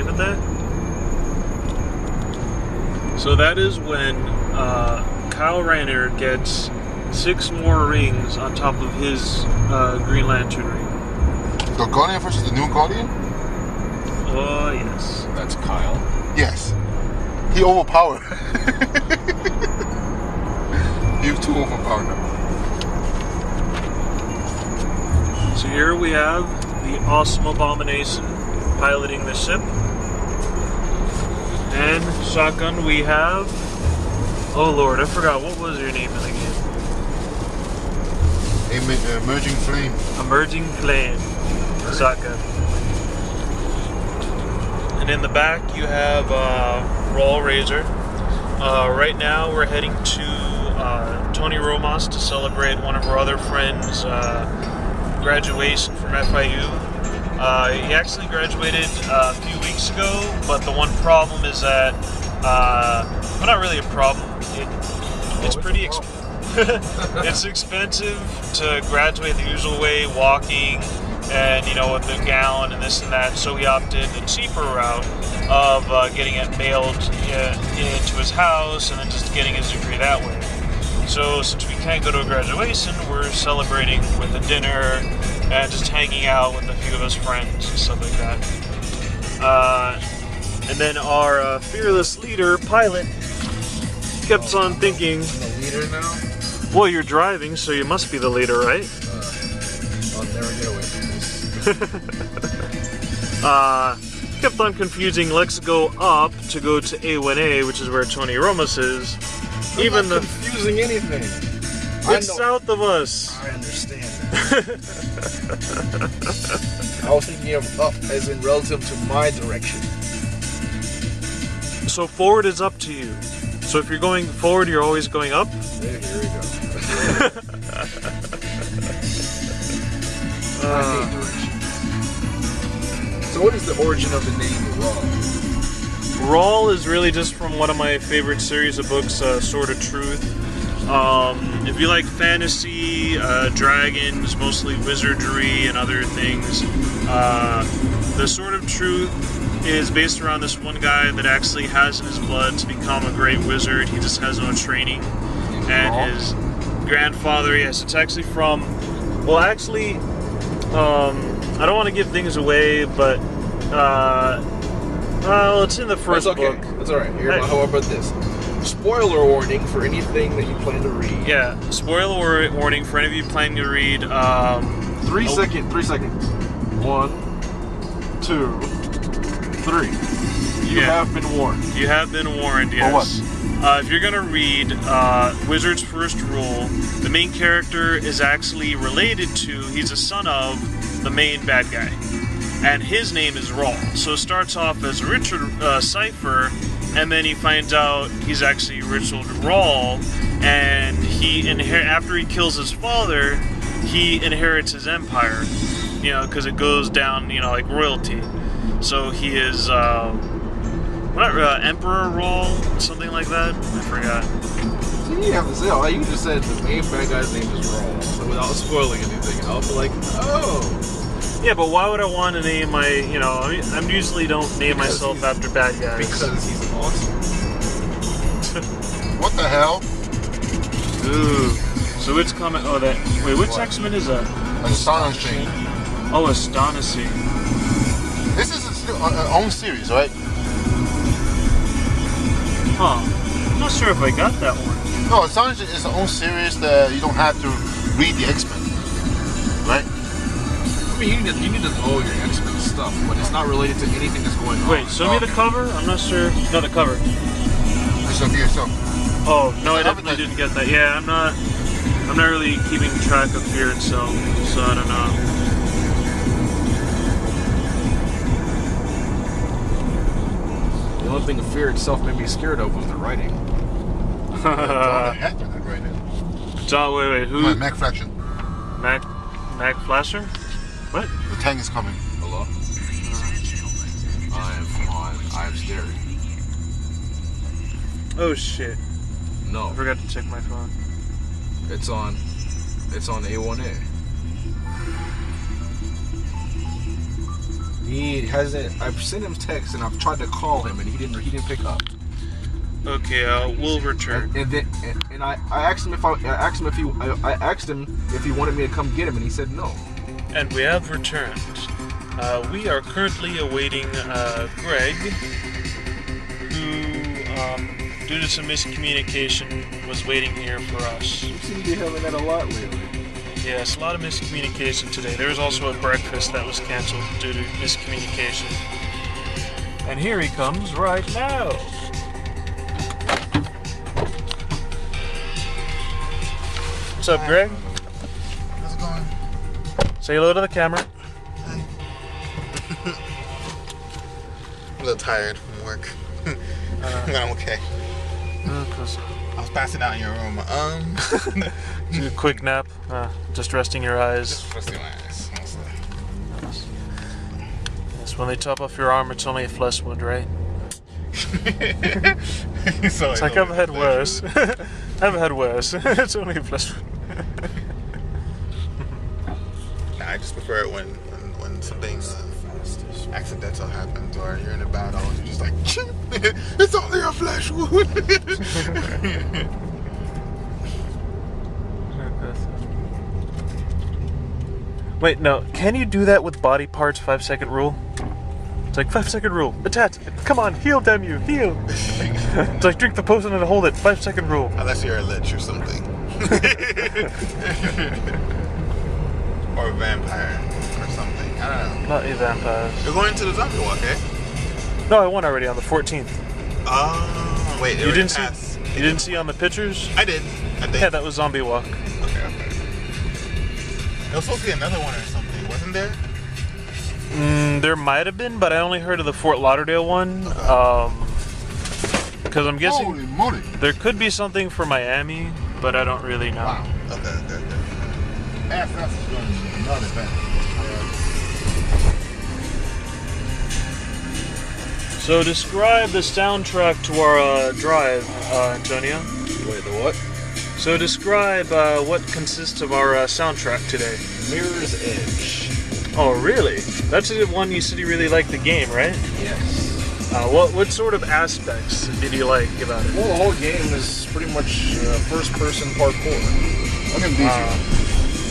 leave it there. So that is when Kyle Rayner gets 6 more rings on top of his Green Lantern ring. The Guardian versus the new Guardian? Oh, yes. That's Kyle. Yes. He overpowered. He was too overpowered now. So here we have the awesome Abomination piloting the ship. And shotgun we have... Oh lord, I forgot. What was your name in the game? Emerging Flame. Emerging Flame. Shotgun. And in the back you have Raw Razor. Right now we're heading to Tony Romas to celebrate one of our other friends' graduation from FIU. He actually graduated a few weeks ago, but the one problem is that, well, not really a problem. It's pretty it's expensive to graduate the usual way, walking, and with the gown and this and that. So he opted the cheaper route of getting it mailed into his house and then just getting his degree that way. So since we can't go to a graduation, we're celebrating with a dinner and just hanging out with a few of his friends and stuff like that. And then our fearless leader, pilot, kept on thinking... I'm the leader now? Well, you're driving, so you must be the leader, right? I'll never get away from this. Kept on confusing, let's go up to go to A1A, which is where Tony Romas is. I'm not confusing anything. It's south of us. I understand. I was thinking of up as in relative to my direction. So forward is up to you. So if you're going forward, you're always going up? Here we go. I hate directions. So what is the origin of the name Raw? Rawl is really just from one of my favorite series of books, Sword of Truth. If you like fantasy, dragons, mostly wizardry and other things, the Sword of Truth is based around this one guy that actually has in his blood to become a great wizard. He just has no training. And his grandfather, yes, it's actually from, well, actually, I don't want to give things away, but, well, it's in the first book. That's alright. How about this? Spoiler warning for anything that you plan to read. Yeah, spoiler warning for any of you planning to read. 3 seconds. 3 seconds. 1, 2, 3. You have been warned. You have been warned, yes. For what? If you're gonna read Wizard's First Rule, the main character is actually related to, he's a son of the main bad guy. And his name is Rawl. So it starts off as Richard Cypher, and then he finds out he's actually Richard Rawl, and after he kills his father, he inherits his empire, because it goes down, like royalty. So he is, Emperor Rawl, something like that? I forgot. So you have to say, you just said the main bad guy's name is Rawl, so without spoiling anything, I'll be like, oh. Yeah, but why would I want to name my, I usually don't name myself after bad guys. Because he's awesome. What the hell? Ooh. So it's coming, wait, which X-Men is that? Astonishing. Oh, Astonishing. This is its own series, right? Huh. I'm not sure if I got that one. No, Astonishing is its own series that you don't have to read the X-Men, right? I mean, you need to know your X-Men stuff, but it's not related to anything that's going on. Wait, show me the cover? I'm not sure. No, the cover. It's up here, so. Oh, no, I definitely didn't get that. Yeah, I'm not really keeping track of Fear itself, so I don't know. The only thing of Fear itself made me scared of was the writing. John, wait, who? Mac Fraction. Mac Flasher? What? The tank is coming. Hello? I am scary. Oh shit. No. I forgot to check my phone. It's on A1A. He hasn't. I've sent him text and I've tried to call him and he didn't pick up. Okay, we'll return. And I asked him if he wanted me to come get him, and he said no. And we have returned. We are currently awaiting Greg, who, due to some miscommunication, was waiting here for us. You seem to be having that a lot lately. Yes, a lot of miscommunication today. There was also a breakfast that was canceled due to miscommunication. And here he comes right now. What's up, Greg? How's it going? Say hello to the camera. Hi. I'm a little tired from work. But I'm okay. I was passing out in your room. Do a quick nap, just resting your eyes. Just resting my eyes, mostly. Yes, when they top off your arm, it's only a flesh wound, right? So It's like I've had worse. I've had worse. It's only a flesh wound. Nah, I just prefer it when something accidental happens or you're in a battle and you're just like, it's only a flesh wound. Wait, no. Can you do that with body parts? 5-second rule. It's like 5-second rule. Attack. Come on, heal, damn you, heal. It's like drink the potion and hold it. 5-second rule. Unless you're a lich or something. Or a vampire or something. I don't know. Not a vampire. You're going to the zombie walk, eh? No, I won already on the 14th. Oh, wait. You didn't see? You didn't see on the pictures? I did. I think. Yeah, that was zombie walk. Okay. There was supposed to be another one or something, wasn't there? There might have been, but I only heard of the Fort Lauderdale one. Because I'm guessing Holy moly. there could be something for Miami, but I don't really know. Wow. Okay. AFS is doing another event. So describe the soundtrack to our drive, Antonio. Wait, the what? So describe what consists of our soundtrack today. Mirror's Edge. Oh, really? That's the one you said you really liked the game, right? Yes. What sort of aspects did you like about it? Well, the whole game is pretty much first-person parkour.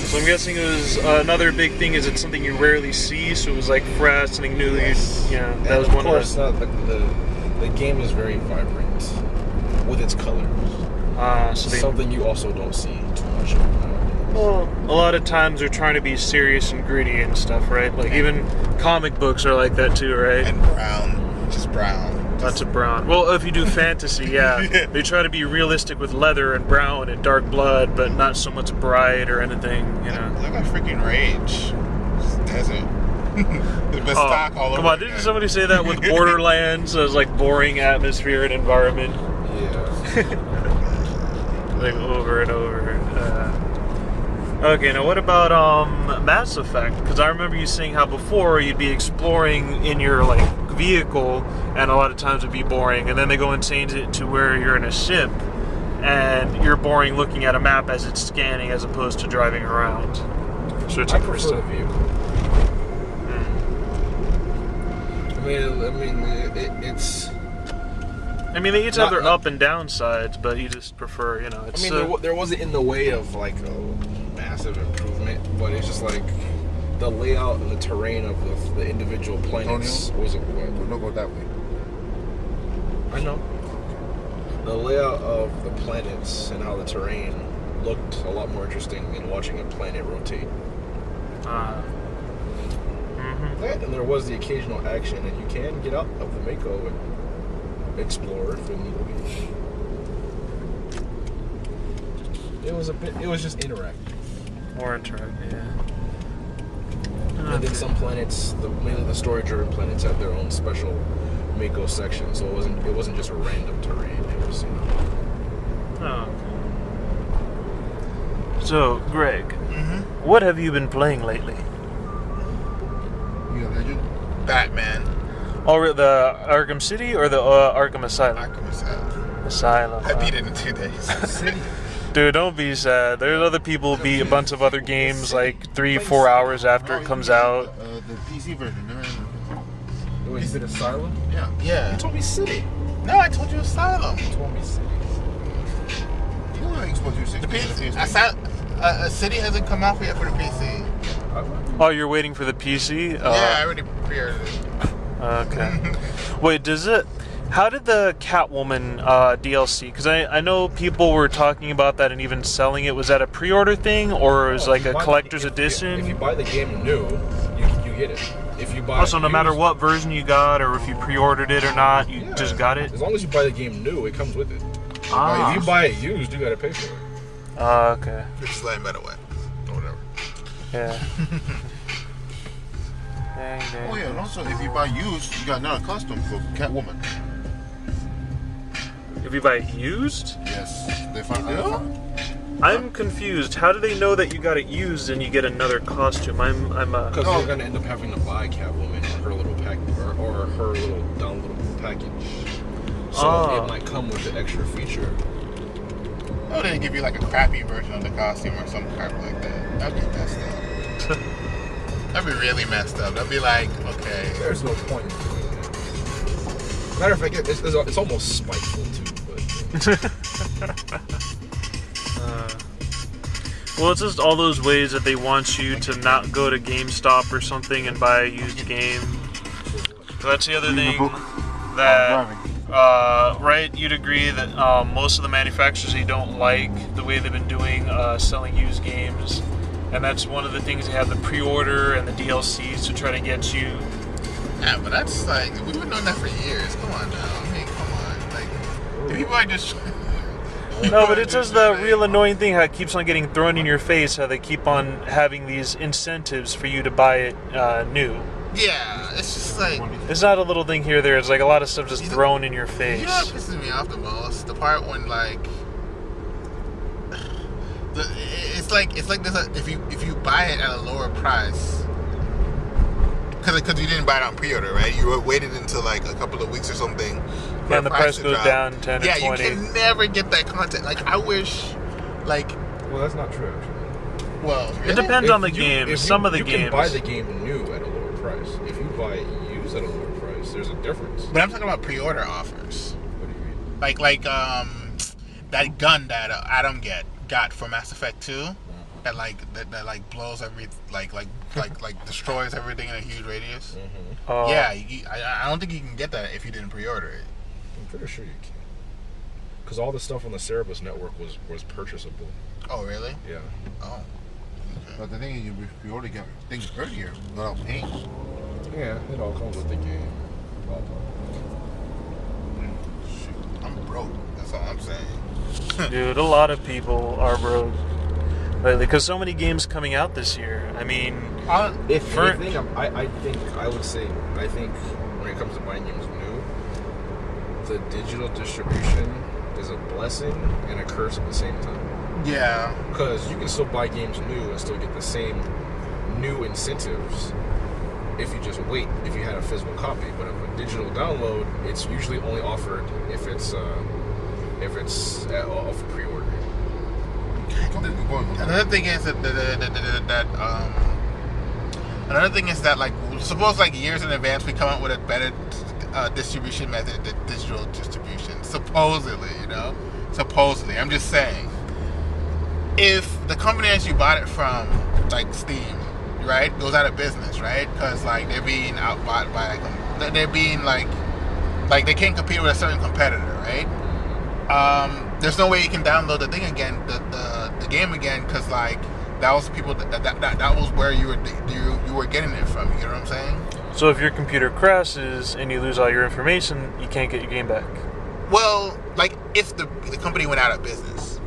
So I'm guessing it was another big thing is it's something you rarely see, so it was like fresh, something new. Yes. Yeah, that And was of one course, of the game is very vibrant with its colors. Something you also don't see too much of nowadays. Well, a lot of times they're trying to be serious and gritty and stuff, right? Like even comic books are like that too, right? And brown. Just brown. Lots of brown. Well, if you do fantasy, yeah, they try to be realistic with leather and brown and dark blood, but not so much bright or anything, you know. Look at freaking Rage. Just desert. The best stock all over. Come on, didn't somebody say that with Borderlands? It was like boring atmosphere and environment. Yeah. Like over and over. Okay, now what about Mass Effect? Because I remember you saying how before you'd be exploring in your like vehicle, and a lot of times it'd be boring, and then they go and change it to where you're in a ship, and you're boring looking at a map as it's scanning as opposed to driving around. So it's I prefer the vehicle. It's. I mean, they each have their up and down sides, but you just prefer, you know. It's, there wasn't in the way of like a massive improvement, but it's just like the layout and the terrain of the individual planets wasn't what. Don't go that way. I know. The layout of the planets and how the terrain looked a lot more interesting than watching a planet rotate. And there was the occasional action, and you can get out of the Mako and explore if you need to be. It was just interactive. more interactive, yeah. And then some planets, mainly the story-driven planets, have their own special Mako section, so it wasn't just a random terrain. It was, Oh, okay. So, Greg, what have you been playing lately? You a legend? Batman. Oh, the Arkham City or the Arkham Asylum? Arkham Asylum. Asylum. I beat it in 2 days. Dude, don't be sad. There's other people who beat a bunch of other games like 3-4 hours after it comes out. The PC version. Wait, you said Asylum? Yeah. You told me City. No, I told you Asylum. You told me City. You know what Xbox 360 The is? PC. City hasn't come out yet for the PC. Oh, you're waiting for the PC? Yeah, I already pre-ordered it. Okay. Wait, does it... How did the Catwoman DLC... Because I know people were talking about that and even selling it. Was that a pre-order thing? Or was like a collector's edition? If you buy the game new, you get it. If you buy Also, no matter what version you got, or if you pre-ordered it or not, you just got it? As long as you buy the game new, it comes with it. Ah. If you buy it used, you gotta pay for it. Okay. It's slightly better way. Or whatever. Yeah. Dang, dang. Oh yeah, and also if you buy used, you got another custom for Catwoman. If you buy it used? Yes, they find. I'm confused. How do they know that you got it used and you get another costume? Because you're gonna end up having to buy Catwoman or her little pack or her little downloadable package. So it might come with the extra feature. Oh, they give you like a crappy version of the costume or some crap like that. That'd be messed up. That'd be really messed up. That'd be like, okay. There's no point in doing that. Matter of fact, it's almost spiteful too. But well, it's just all those ways that they want you to not go to GameStop or something and buy a used game. So that's the other thing that, right, you'd agree that most of the manufacturers, they don't like the way they've been doing selling used games. And that's one of the things they have the pre-order and the DLCs to try to get you. Yeah, but that's like, we've been doing that for years. Come on now. I mean, come on. Like, the people are just... No, but it's just the real annoying thing how it keeps on getting thrown in your face, how they keep on having these incentives for you to buy it new. Yeah, it's just like... It's not a little thing here or there, it's like a lot of stuff just thrown in your face. You know what pisses me off the most? The part when like... It's like there's a, if you buy it at a lower price, because you didn't buy it on pre-order, right? You waited until like a couple of weeks or something. And the price goes down 10 or 20. Yeah, you can never get that content. Like I wish, like. Well, that's not true actually. Well, really? It depends on the game. Some of the you games. You can buy the game new at a lower price. If you buy it used at a lower price, there's a difference. But I'm talking about pre-order offers. What do you mean? Like that gun that Adam got for Mass Effect 2. That like blows like destroys everything in a huge radius. Mm-hmm. Yeah, I don't think you can get that if you didn't pre-order it. I'm pretty sure you can, because all the stuff on the Cerebus network was purchasable. Oh really? Yeah. Oh. Okay. But the thing is, you already got things earlier without paying. Yeah, it all comes with the game. Shoot, I'm broke. That's all I'm saying. Dude, a lot of people are broke lately because so many games coming out this year. I mean, if anything, I think when it comes to buying games new, the digital distribution is a blessing and a curse at the same time. Yeah. Because you can still buy games new and still get the same new incentives if you just wait, if you had a physical copy. But if a digital download, it's usually only offered if it's off pre-order. Another thing is that like suppose like years in advance we come up with a better distribution method than digital distribution. Supposedly, I'm just saying, if the company that you bought it from, like Steam, right, goes out of business, right, because like they're being outbought by like they can't compete with a certain competitor, right? There's no way you can download the thing again, the game again, because like that was people that was where you were getting it from. You know what I'm saying? So if your computer crashes and you lose all your information, you can't get your game back. Well, like if the company went out of business,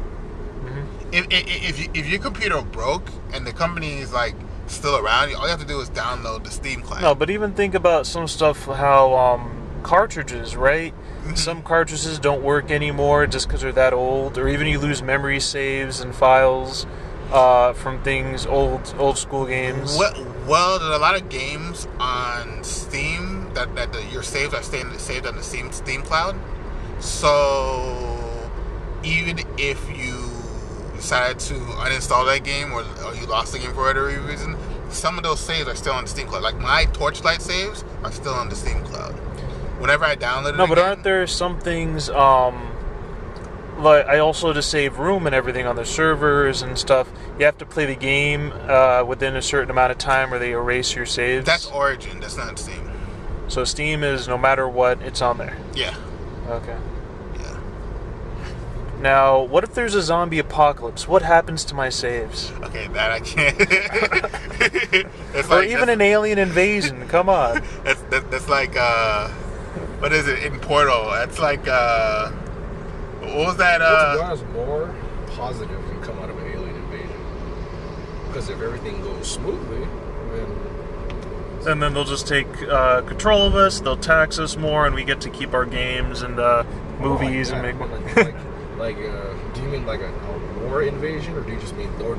Mm-hmm. if your computer broke and the company is like still around, all you have to do is download the Steam client. No, but even think about some stuff, how cartridges, right? Some cartridges don't work anymore just because they're that old, or even you lose memory saves and files from things, old school games. Well, there's a lot of games on Steam that your saves are saved on the Steam cloud. So even if you decided to uninstall that game or you lost the game for whatever reason, some of those saves are still on the Steam Cloud. Like my Torchlight saves are still on the Steam Cloud. Whenever I download it, No, but aren't there some things, like I also to save room and everything on the servers and stuff, you have to play the game within a certain amount of time or they erase your saves? That's Origin. That's not Steam. So Steam is no matter what, it's on there. Yeah. Okay. Yeah. Now, what if there's a zombie apocalypse? What happens to my saves? Okay, that I can't. It's Or like even an alien invasion, come on. that's like what is it in Portal? That's like what was that? What's more positive can come out of an alien invasion? Because if everything goes smoothly, then And then they'll just take control of us, they'll tax us more, and we get to keep our games and movies and make money. Do you mean like a war invasion, or do you just mean, or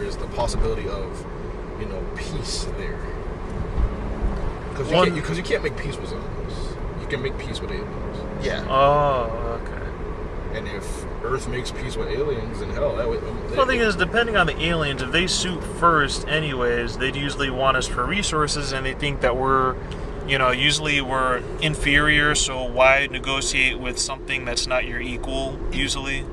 is the possibility of, peace there? Because you can't make peace with zombies. You can make peace with aliens. yeah. Oh, okay. And if Earth makes peace with aliens, then hell, that would. Well, the thing is, depending on the aliens, if they shoot first anyways, they'd usually want us for resources, and they think that we're, usually we're inferior, so why negotiate with something that's not your equal, usually?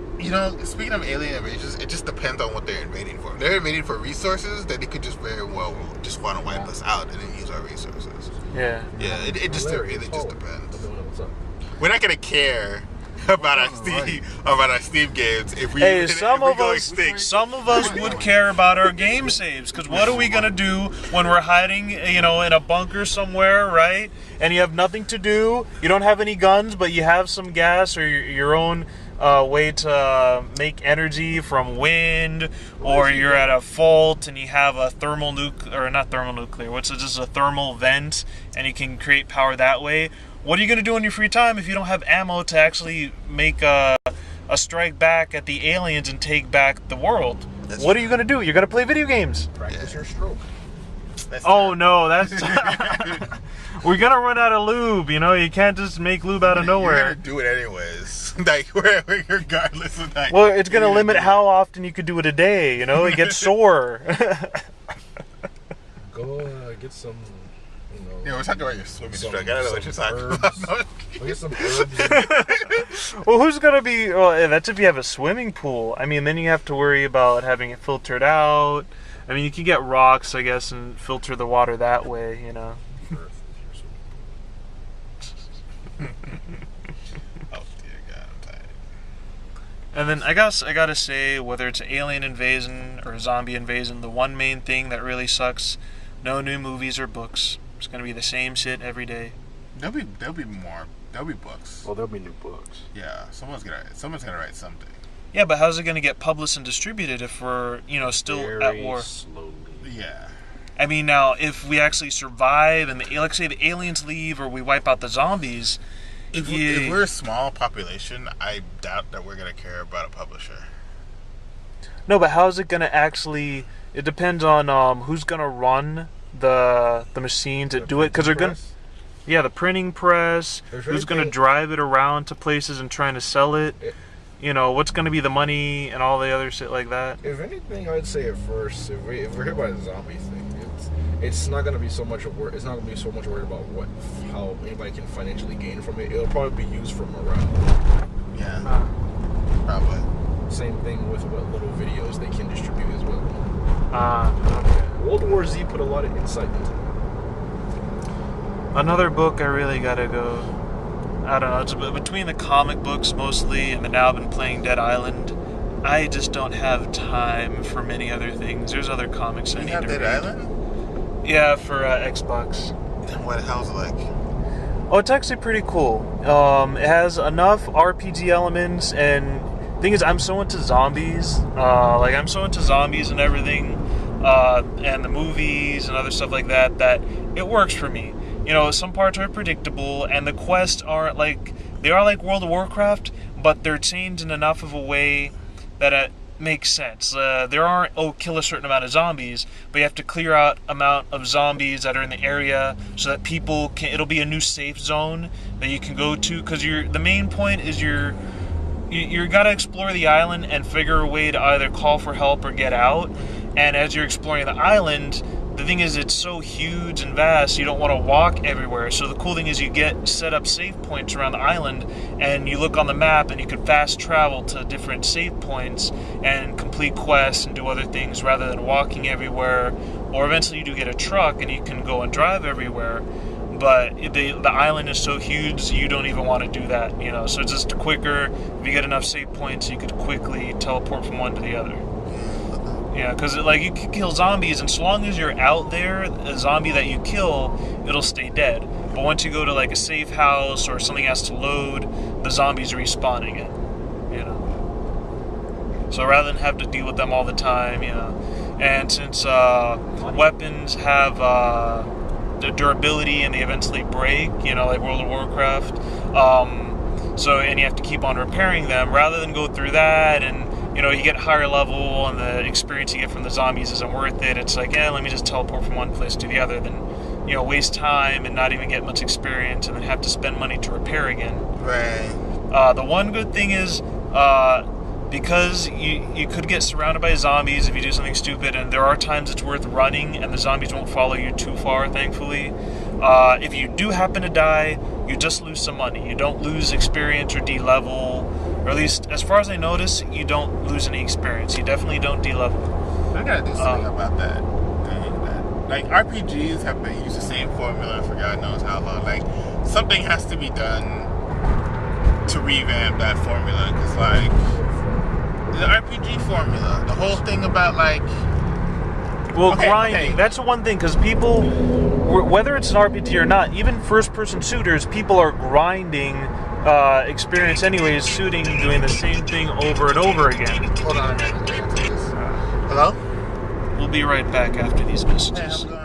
Speaking of alien invasions, it just depends on what they're invading for. If they're invading for resources, then they could just very well just want to wipe us out and then use our resources. Yeah. Yeah, it just Larry, really it's just Paul. depends. What's up? We're not gonna care about our Steam games if we Hey, if some we of go us extinct. would care about our game saves, because what are we gonna do when we're hiding, in a bunker somewhere, right? And you have nothing to do. You don't have any guns, but you have some gas or your own way to make energy from wind, or you're at a fault and you have a just a thermal vent, and you can create power that way. What are you going to do in your free time if you don't have ammo to actually make a strike back at the aliens and take back the world? What are you going to do? You're going to play video games. Practice your stroke. Oh, no, that's... We're going to run out of lube, You can't just make lube out of You're nowhere. gonna do it anyways. Like regardless of that. Well, it's going to limit how often you could do it a day, It gets sore. Go get some, Yeah, we're talking about your swimming some- stroke. I don't know what you're some talking herbs. about. Go get some herbs. Well, who's going to be... Well, that's if you have a swimming pool. I mean, then you have to worry about having it filtered out. I mean, you can get rocks, I guess, and filter the water that way, Oh dear God, I'm tired. And then I guess I gotta say, whether it's alien invasion or zombie invasion, the one main thing that really sucks, no new movies or books. It's gonna be the same shit every day. There'll be more. There'll be books. Well, there'll be new books. Yeah, someone's gonna write something. Yeah, but how's it gonna get published and distributed if we're, still Very at war? slowly. Yeah. I mean, now, if we actually survive and, let's say the aliens leave or we wipe out the zombies... If we're a small population, I doubt that we're gonna care about a publisher. No, but how's it gonna actually... It depends on who's gonna run the machine to do it, because they're gonna... Yeah, the printing press, If who's going to anything- drive it around to places and trying to sell it, what's going to be the money and all the other shit like that. If anything, I'd say at first, if we're hit by the zombie thing, it's not gonna be so much it's not gonna be so much worried about how anybody can financially gain from it. It'll probably be used for morale. Yeah. Probably. Same thing with what little videos they can distribute as well. Okay. World War Z put a lot of insight into it. Another book I really got to go... I don't know, it's between the comic books mostly, and then now I've been playing Dead Island. I just don't have time for many other things. There's other comics I You need have to Dead read. Island? Yeah, for Xbox. Then what the hell's it like? Oh, it's actually pretty cool. It has enough RPG elements, and thing is, I'm so into zombies. I'm so into zombies and everything, and the movies and other stuff like that, that it works for me. Some parts are predictable, and the quests aren't they are like World of Warcraft, but they're changed in enough of a way that it makes sense. There aren't, kill a certain amount of zombies, but you have to clear out amount of zombies that are in the area so that people can, it'll be a new safe zone that you can go to, because the main point is you gotta explore the island and figure a way to either call for help or get out. And as you're exploring the island, the thing is it's so huge and vast, you don't want to walk everywhere. So the cool thing is you get set up save points around the island, and you look on the map and you can fast travel to different save points and complete quests and do other things rather than walking everywhere. Or eventually you do get a truck and you can go and drive everywhere. But the island is so huge, you don't even want to do that, you know. So it's just quicker. If you get enough save points, you could quickly teleport from one to the other. Yeah, because like you can kill zombies, and so long as you're out there, a zombie that you kill, it'll stay dead. But once you go to like a safe house or something has to load, the zombies respawn again. You know. So rather than have to deal with them all the time, you know, and since weapons have the durability and they eventually break, you know, like World of Warcraft. So and you have to keep on repairing them rather than go through that and. You know, you get higher level and the experience you get from the zombies isn't worth it. It's like, let me just teleport from one place to the other than, you know, waste time and not even get much experience and then have to spend money to repair again. Right. The one good thing is, because you could get surrounded by zombies if you do something stupid, and there are times it's worth running and the zombies won't follow you too far, thankfully. If you do happen to die, you just lose some money. You don't lose experience or D-level. Or at least, as far as I notice, you don't lose any experience. You definitely don't D-level. I gotta do something about that. Like, RPGs have been used the same formula for God knows how long. Like, something has to be done to revamp that formula. Because, like, the RPG formula, the whole thing about, like... Well, grinding. That's the one thing, because people, whether it's an RPG or not, even first-person shooters, people are grinding... experience anyways, shooting, doing the same thing over and over again. Hold on a minute. Hello? We'll be right back after these messages. Yeah,